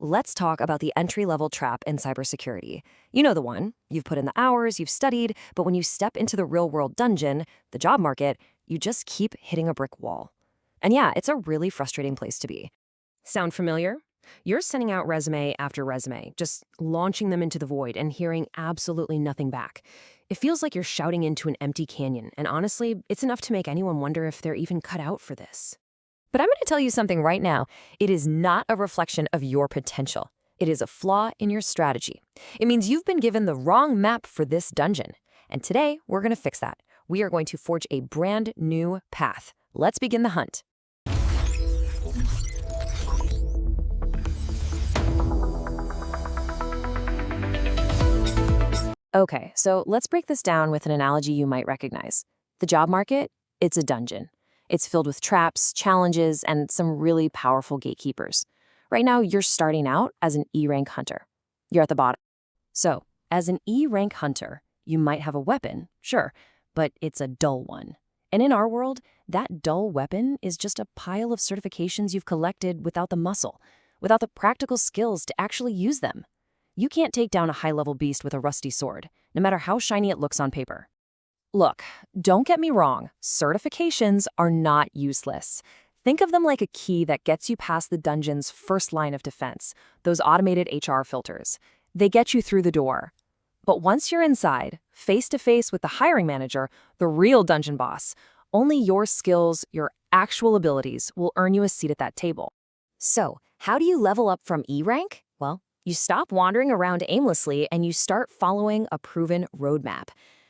let's talk about the entry-level trap in cybersecurity. You know the one. You've put in the hours, you've studied, but when you step into the real-world dungeon, the job market, you just keep hitting a brick wall. And yeah, it's a really frustrating place to be. Sound familiar? You're sending out resume after resume, just launching them into the void and hearing absolutely nothing back. It feels like you're shouting into an empty canyon, and honestly, it's enough to make anyone wonder if they're even cut out for this. But I'm going to tell you something right now. It is not a reflection of your potential. It is a flaw in your strategy. It means you've been given the wrong map for this dungeon. And today, we're going to fix that. We are going to forge a brand new path. Let's begin the hunt. Okay, so let's break this down with an analogy you might recognize. The job market, it's a dungeon. It's filled with traps, challenges, and some really powerful gatekeepers. Right now, you're starting out as an E-rank hunter. You're at the bottom. So, as an E-rank hunter, you might have a weapon, sure, but it's a dull one. And in our world, that dull weapon is just a pile of certifications you've collected without the muscle, without the practical skills to actually use them. You can't take down a high-level beast with a rusty sword, no matter how shiny it looks on paper. Look, don't get me wrong, certifications are not useless. Think of them like a key that gets you past the dungeon's first line of defense, those automated HR filters. They get you through the door. But once you're inside, face-to-face with the hiring manager, the real dungeon boss, only your skills, your actual abilities will earn you a seat at that table. So, how do you level up from E-rank? Well, you stop wandering around aimlessly and you start following a proven roadmap.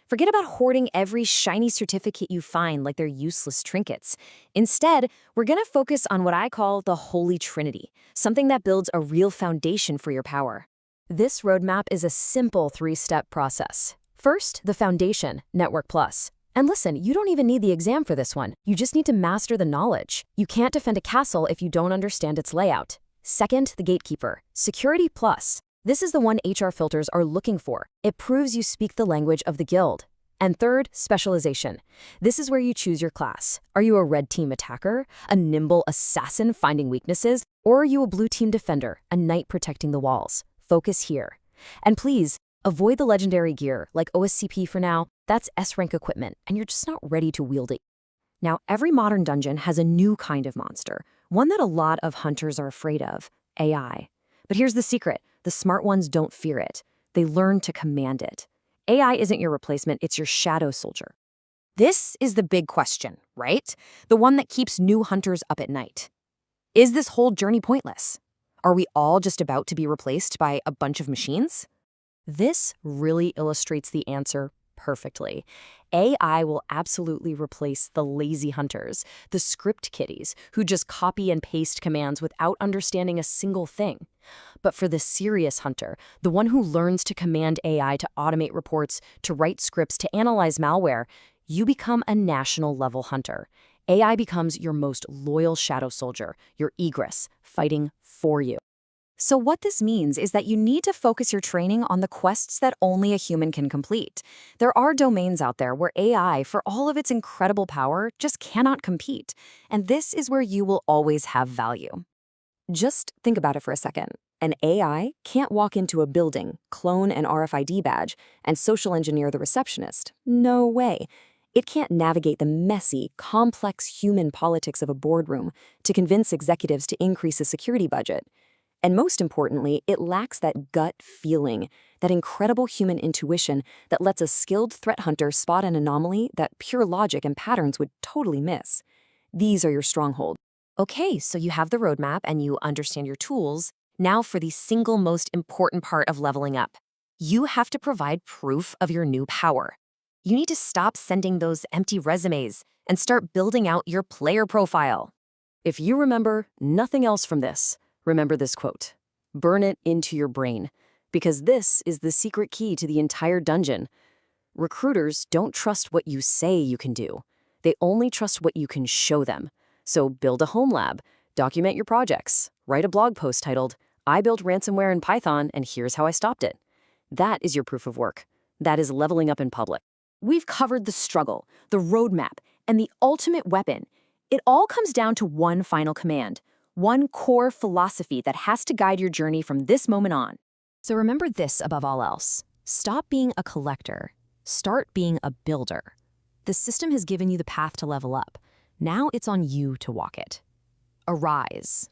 Forget about hoarding every shiny certificate you find like they're useless trinkets. Instead, we're going to focus on what I call the Holy Trinity, something that builds a real foundation for your power. This roadmap is a simple 3-step process. First, the foundation, Network Plus. And listen, you don't even need the exam for this one. You just need to master the knowledge. You can't defend a castle if you don't understand its layout. Second, the Gatekeeper, Security Plus. This is the one HR filters are looking for. It proves you speak the language of the guild. And third, Specialization. This is where you choose your class. Are you a red team attacker, a nimble assassin finding weaknesses, or are you a blue team defender, a knight protecting the walls? Focus here. And please, avoid the legendary gear like OSCP for now. That's S-rank equipment, and you're just not ready to wield it. Now, every modern dungeon has a new kind of monster, one that a lot of hunters are afraid of, AI. But here's the secret. The smart ones don't fear it. They learn to command it. AI isn't your replacement, it's your shadow soldier. This is the big question, right? The one that keeps new hunters up at night. Is this whole journey pointless? Are we all just about to be replaced by a bunch of machines? This really illustrates the answer perfectly. AI will absolutely replace the lazy hunters, the script kiddies, who just copy and paste commands without understanding a single thing. But for the serious hunter, the one who learns to command AI to automate reports, to write scripts, to analyze malware, you become a national-level hunter. AI becomes your most loyal shadow soldier, your Igris, fighting for you. So what this means is that you need to focus your training on the quests that only a human can complete. There are domains out there where AI, for all of its incredible power, just cannot compete. And this is where you will always have value. Just think about it for a second. An AI can't walk into a building, clone an RFID badge, and social engineer the receptionist. No way. It can't navigate the messy, complex human politics of a boardroom to convince executives to increase a security budget. And most importantly, it lacks that gut feeling, that incredible human intuition that lets a skilled threat hunter spot an anomaly that pure logic and patterns would totally miss. These are your strongholds. Okay, so you have the roadmap and you understand your tools. Now for the single most important part of leveling up. You have to provide proof of your new power. You need to stop sending those empty resumes and start building out your player profile. If you remember nothing else from this, remember this quote. Burn it into your brain, because this is the secret key to the entire dungeon. Recruiters don't trust what you say you can do. They only trust what you can show them. So build a home lab, document your projects, write a blog post titled, I built ransomware in Python and here's how I stopped it. That is your proof of work. That is leveling up in public. We've covered the struggle, the roadmap, and the ultimate weapon. It all comes down to one final command. One core philosophy that has to guide your journey from this moment on. So remember this above all else. Stop being a collector. Start being a builder. The system has given you the path to level up. Now it's on you to walk it. Arise.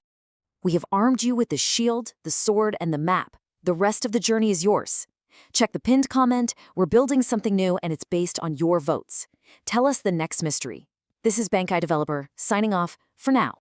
We have armed you with the shield, the sword, and the map. The rest of the journey is yours. Check the pinned comment. We're building something new, and it's based on your votes. Tell us the next mystery. This is Bankai Developer, signing off for now.